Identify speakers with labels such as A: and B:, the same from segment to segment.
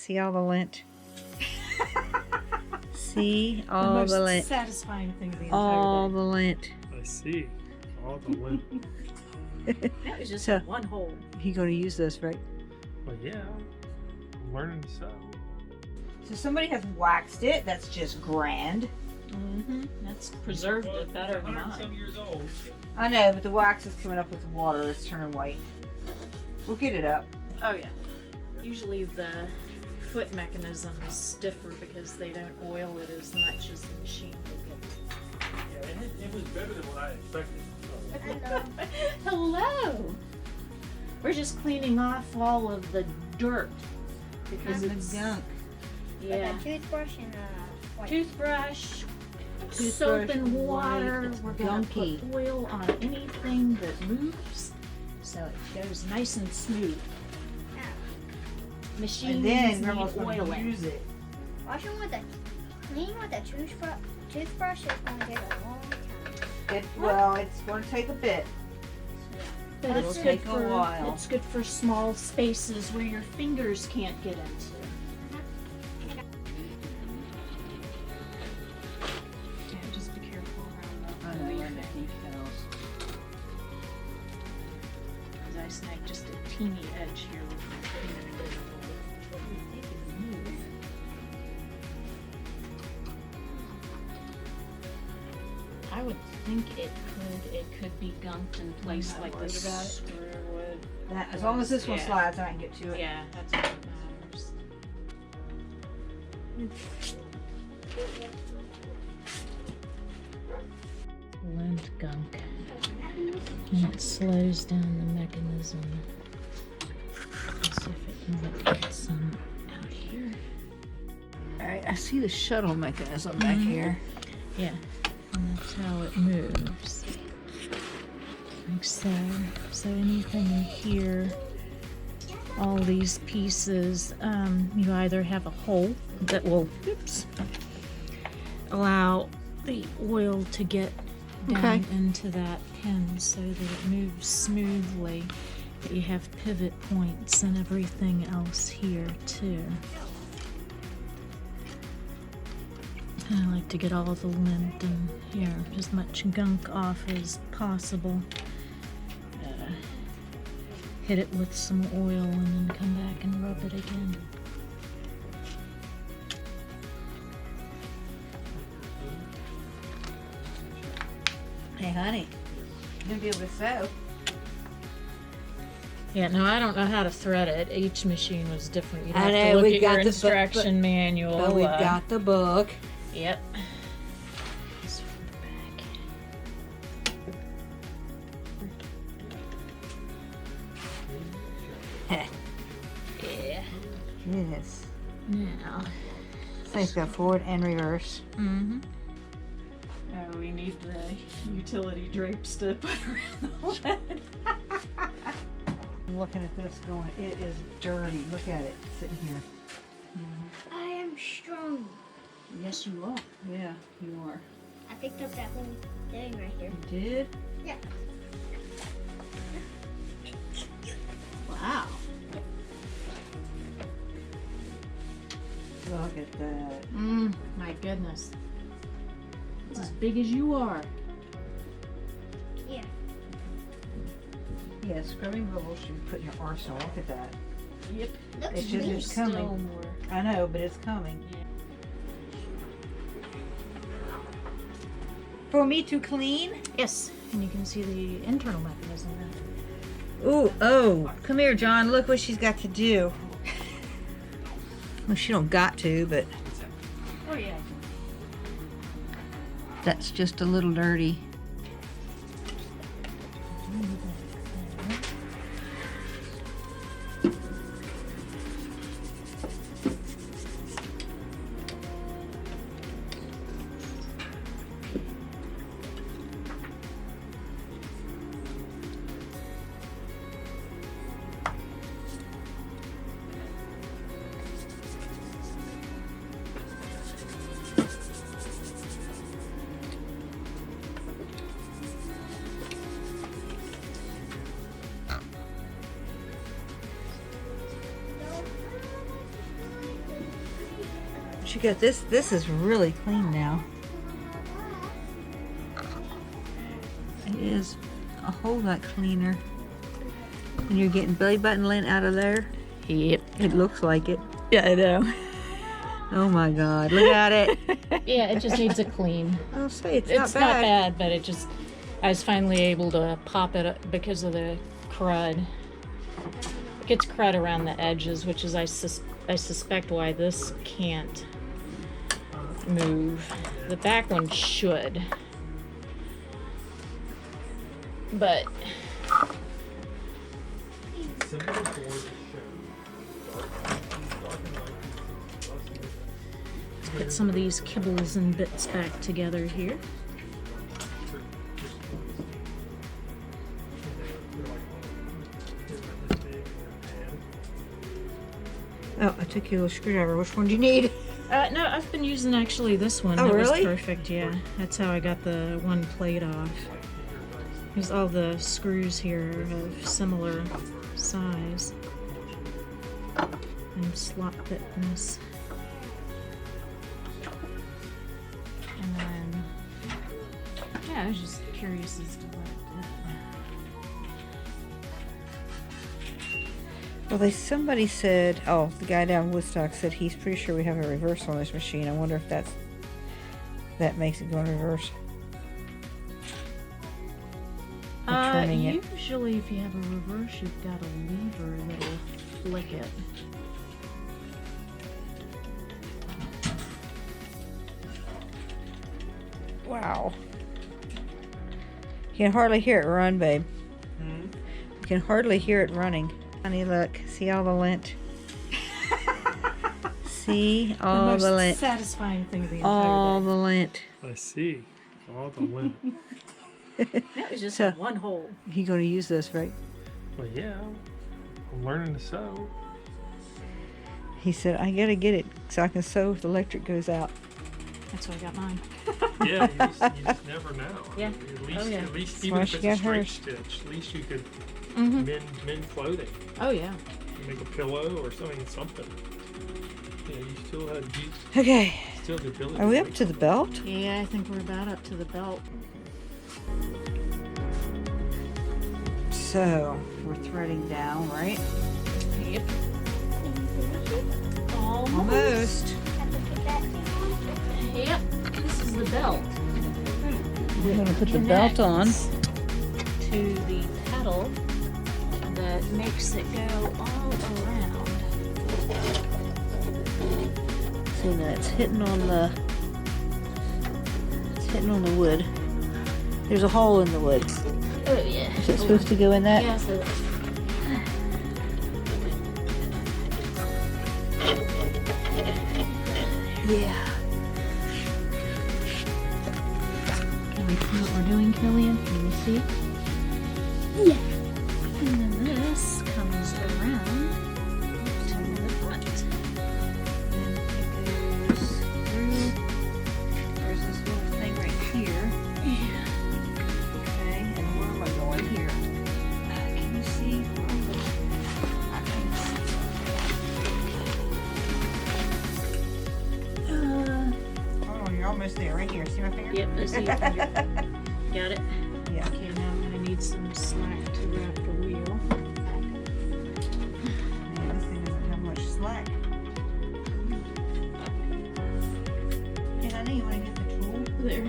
A: See all the lint? See all the lint.
B: Satisfying thing of the
A: All
B: entire
A: the lint.
C: I see. All the lint.
B: day. That was just
A: So-
B: one hole.
A: You're going to use this, right?
C: Well, yeah. I'm learning to sew.
A: So somebody has waxed it. That's just grand.
B: Mm-hmm. That's preserved it better than mine.
C: Years old.
A: I know, but the wax is coming up with the water. It's turning white. We'll get it up.
B: Oh yeah. Usually the foot mechanism is stiffer because they don't oil it as much as the machine will
C: Yeah, it was better than what I expected.
B: Hello. We're just cleaning off all of the dirt because
A: And
B: it's
A: the gunk.
B: yeah.
D: With a toothbrush and a white.
B: Toothbrush, soap
A: Toothbrush,
B: and
A: white,
B: water.
A: it's
B: We're gonna
A: gunky.
B: put oil on anything that moves, so it goes nice and smooth. Machines
A: And then
B: need
A: Grandma's going to
B: oiling.
A: use it.
D: Washing with a cleaning with a toothbrush is going to take a long time.
A: Well, it's going to take a bit.
B: But
A: It'll
B: it's good
A: take a
B: for
A: while.
B: it's good for small spaces where your fingers can't get into. Yeah, just be careful around the leaf
A: details.
B: because I snagged just a teeny edge here with my finger. It can move. I would think it could be gunked in place
A: I'm
B: like
A: not worried
B: this
A: about it.
B: square wood.
A: That, as long as this one
B: Yeah.
A: slides, I can get to it.
B: Yeah, that's all that matters. Lint gunk. And it slows down the mechanism. Let's see if it can get some out here.
A: All right, I see the shuttle mechanism back here.
B: Yeah, and that's how it moves. Like so. So anything in here, all these pieces, you either have a hole that will, allow the oil to get down into that pin so that it moves smoothly. But you have pivot points and everything else here too. I like to get all the lint and as much gunk off as possible. Hit it with some oil and then come back and rub it again.
A: Hey, honey, you're going to be able to sew.
B: Yeah, no, I don't know how to thread it. Each machine was different. You'd
A: I
B: have
A: know,
B: to look
A: we've
B: at
A: got
B: your
A: the
B: instruction manual.
A: But we've got the book.
B: Yep. This from the back. Yeah.
A: Yes.
B: Now.
A: So it's got forward and reverse.
B: Mm-hmm. Oh, we need the utility drapes to put around the lid.
A: I'm looking at this going, it is dirty. Look at it sitting here.
D: I am strong.
B: Yes, you are.
A: Yeah, you are.
D: I picked up that whole thing right here.
A: You did?
D: Yeah.
B: Wow.
A: Look at that.
B: My goodness. It's as big as you are.
D: Yeah.
A: Yeah, scrubbing bubbles should be put in your arsenal. Look at that.
B: Yep.
D: Looks
A: It's just,
D: neat.
A: it's coming.
B: Still more.
A: I know, but it's coming.
B: Yeah.
A: For me to clean?
B: Yes, and you can see the internal mechanism.
A: Ooh, oh, come here, John. Look what she's got to do. Well, she don't got to, but
B: Oh yeah.
A: that's just a little dirty. But you got this. This is really clean now. It is a whole lot cleaner. And you're getting belly button lint out of there.
B: Yep.
A: It looks like it.
B: Yeah, I know.
A: Oh my God! Look at it.
B: Yeah, it just needs a clean.
A: I'll say it's
B: It's
A: not
B: not
A: bad.
B: bad, but it just, I was finally able to pop it up because of the crud. It gets crud around the edges, which is I suspect why this can't move. The back one should. But let's put some of these kibbles and bits back together here.
A: Oh, I took your little screwdriver. Which one do you need?
B: No, I've been using actually this one.
A: Oh,
B: That
A: really?
B: was perfect, yeah. That's how I got the one plate off. Because all the screws here are of similar size and slot thickness. And then, yeah, I was just curious as to what
A: Well, somebody said, oh, the guy down in Woodstock said he's pretty sure we have a reverse on this machine. I wonder if that makes it go in reverse. Trimming it.
B: Usually if you have a reverse, you've got a lever that'll flick it.
A: Wow. You can hardly hear it run, babe. You can hardly hear it running. Honey, look. See all the lint? See all the lint?
B: Satisfying thing of the entire
A: All
B: day.
A: the lint.
C: I see. All the lint.
B: That was just
A: So-
B: one hole.
A: You gonna use this, right?
C: Well, yeah. I'm learning to sew.
A: He said, I gotta get it so I can sew if the electric goes out.
B: That's why I got mine.
C: Yeah, you just never know.
B: Yeah.
C: At least,
B: Oh, yeah.
C: at least
A: That's
C: even
A: why
C: if
A: she
C: it's a
A: got
C: straight
A: hers.
C: stitch, at least you could
B: Mm-hmm.
C: mend clothing.
B: Oh yeah.
C: You make a pillow or something. Yeah, you still have
A: Okay.
C: the ability.
A: Are we
C: to
A: up
C: make
A: to the belt?
B: Yeah, I think we're about up to the belt.
A: So, we're threading down, right?
B: Yep.
A: Almost.
D: Have to put that thing on.
B: Yep. This is the belt.
A: We're gonna put the belt on.
B: To the pedal that makes it go all around.
A: See that it's hitting on the wood. There's a hole in the wood.
B: Oh yeah.
A: Is it supposed to go in that?
B: Yeah, so
A: Yeah.
B: can we see what we're doing, Killian? Can we see?
D: Yeah.
B: And then this comes around to the front.
A: And it goes through. There's this little thing right here.
B: Yeah.
A: Okay, and where am I going here? Can you see? I can't see. Oh, you're almost there, right here. See my finger?
B: Yep, I see your finger. Got it?
A: Yeah.
B: Okay, now I'm gonna need some slack to wrap the wheel.
A: Man, this thing doesn't have much slack. And I know you want to get the tool.
B: There.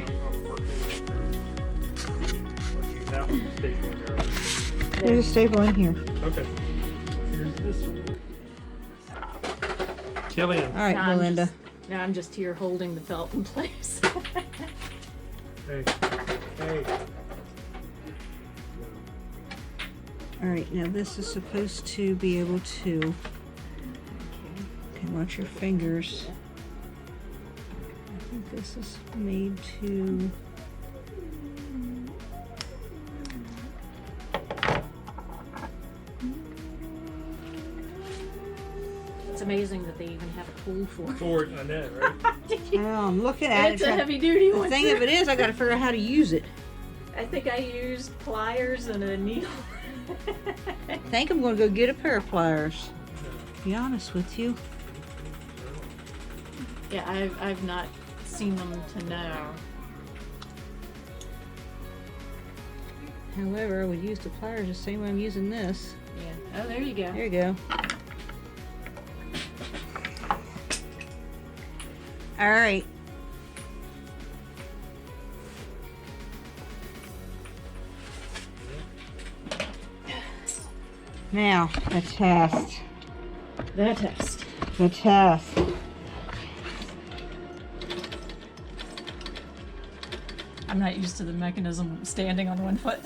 C: That one's a staple there.
A: There's a staple in here.
C: Okay. Here's this one. Killian.
A: All right,
B: Now I'm
A: Belinda.
B: Now I'm just here holding the belt in place.
C: Hey. Hey.
A: All right, now this is supposed to be able to. Okay, watch your fingers. I think this is made to.
B: It's amazing that they even have a tool for it.
C: Ford, I know, right?
A: Oh, I'm looking at
B: It's
A: it.
B: a heavy duty
A: The
B: one.
A: thing of it is, I got to figure out how to use it.
B: I think I used pliers and a needle.
A: I think I'm going to go get a pair of pliers. To be honest with you.
B: Yeah, I've not seen them to know.
A: However, I would use the pliers the same way I'm using this.
B: Yeah. Oh, there you go.
A: There you go. All right. Now, the test.
B: The test.
A: The test.
B: I'm not used to the mechanism standing on one foot.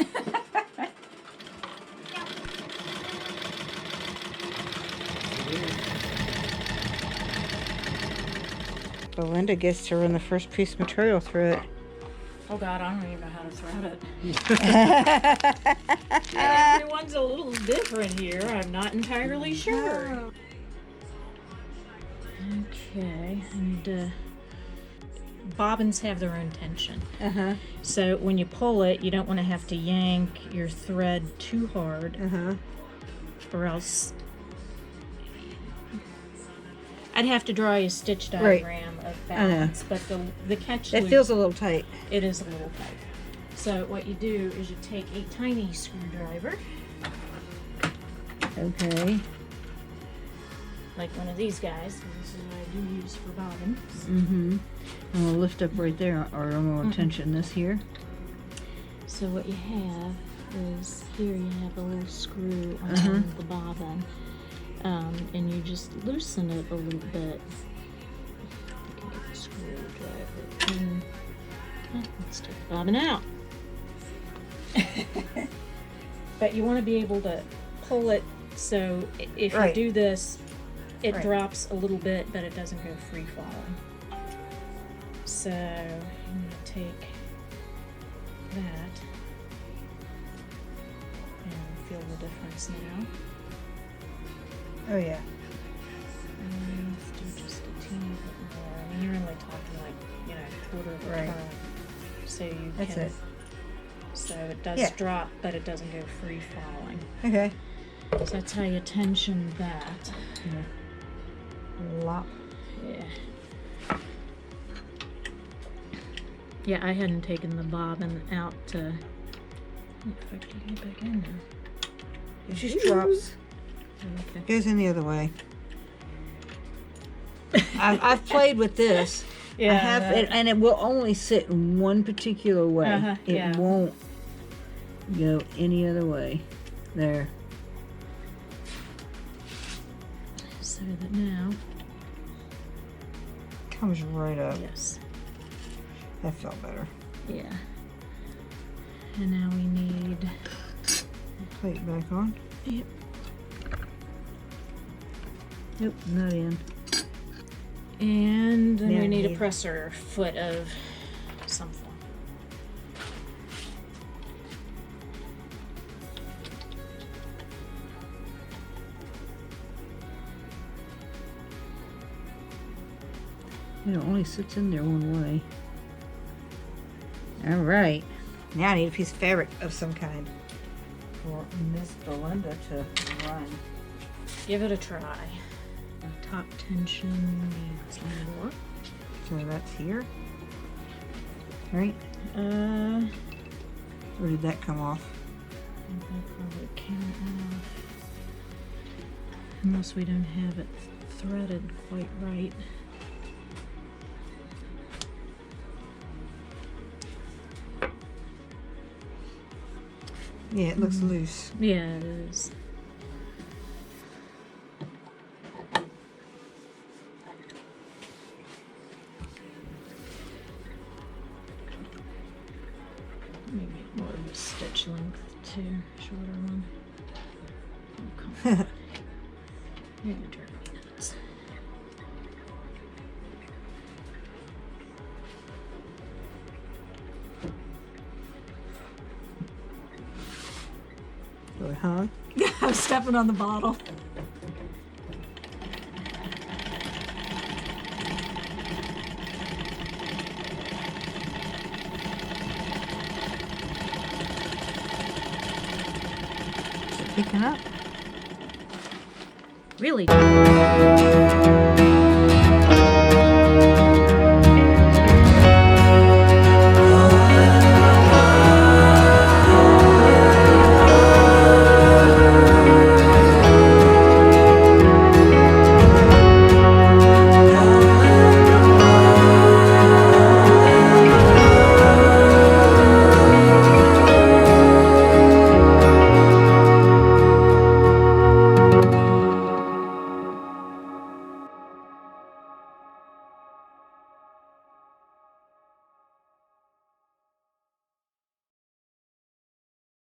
A: Belinda gets to run the first piece of material through it.
B: Oh God, I don't even know how to thread it. Everyone's a little different here. I'm not entirely sure. Okay, and bobbins have their own tension.
A: Uh-huh.
B: So when you pull it, you don't want to have to yank your thread too hard,
A: Uh-huh.
B: or else I'd have to draw you a stitch diagram of balance. But the catch
A: It
B: loop,
A: feels a little tight.
B: it is a little tight. So what you do is you take a tiny screwdriver,
A: Okay.
B: like one of these guys. This is what I do use for bobbins.
A: Mm-hmm. I'm gonna lift up right there, or I'm gonna tension this here.
B: So what you have is here you have a little screw on the bobbin, and you just loosen it a little bit. You can get the screwdriver. And, let's take the bobbin out. But you want to be able to pull it so if you do this, it drops a little bit, but it doesn't go free falling. So I'm going to take that and feel the difference now.
A: Oh yeah.
B: And let's do just a teeny bit more. I mean, you're only talking like, quarter of a turn. So you
A: That's
B: can,
A: it.
B: so it does drop, but it doesn't go free falling.
A: Okay.
B: So that's how you tension that.
A: Lop.
B: Yeah. Yeah, I hadn't taken the bobbin out to. What the fuck did you get back in there?
A: It just drops.
B: Okay.
A: Goes in the other way. I've played with this.
B: Yeah.
A: I have, and it will only sit in one particular way. It won't go any other way. There.
B: So that now.
A: Comes right up.
B: Yes.
A: That felt better.
B: Yeah. And now we need.
A: Plate back on.
B: Yep.
A: Nope, not in.
B: And then
A: Now
B: we need a
A: need-
B: presser foot of some form.
A: It only sits in there one way. All right. Now I need a piece of fabric of some kind for Miss Belinda to run.
B: Give it a try. The top tension needs more.
A: So that's here, right? Or did that come off?
B: That probably came off. Unless we don't have it threaded quite right.
A: Yeah, it looks loose.
B: Yeah, it is. Maybe more of a stitch length too, shorter one. Okay. You're gonna drive me nuts.
A: Huh?
B: I'm stepping on the bottle.
A: Picking up.
B: Really?